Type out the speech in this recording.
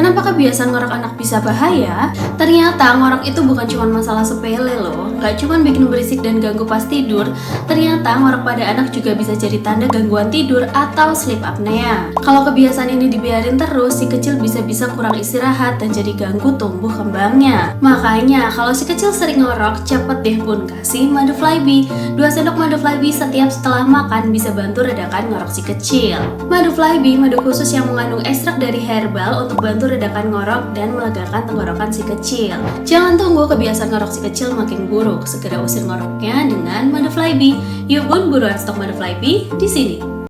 Kenapa kebiasaan ngorok anak bisa bahaya? Ternyata ngorok itu bukan cuma masalah sepele loh. Gak cuma bikin berisik dan ganggu pas tidur, ternyata ngorok pada anak juga bisa jadi tanda gangguan tidur atau sleep apnea. Kalau kebiasaan ini dibiarin terus, si kecil bisa-bisa kurang istirahat dan jadi ganggu tumbuh kembangnya. Makanya kalau si kecil sering ngorok, cepet deh bun kasih madu Flybe. 2 sendok madu Flybe setiap setelah makan bisa bantu redakan ngorok si kecil. Madu Flybe, madu khusus yang mengandung ekstrak dari herbal untuk bantu redakan ngorok dan melegakan tenggorokan si kecil. Jangan tunggu kebiasaan ngorok si kecil makin buruk, segera usir ngoroknya dengan madu Flybe. Yuk bun, buruan stok madu Flybe di sini.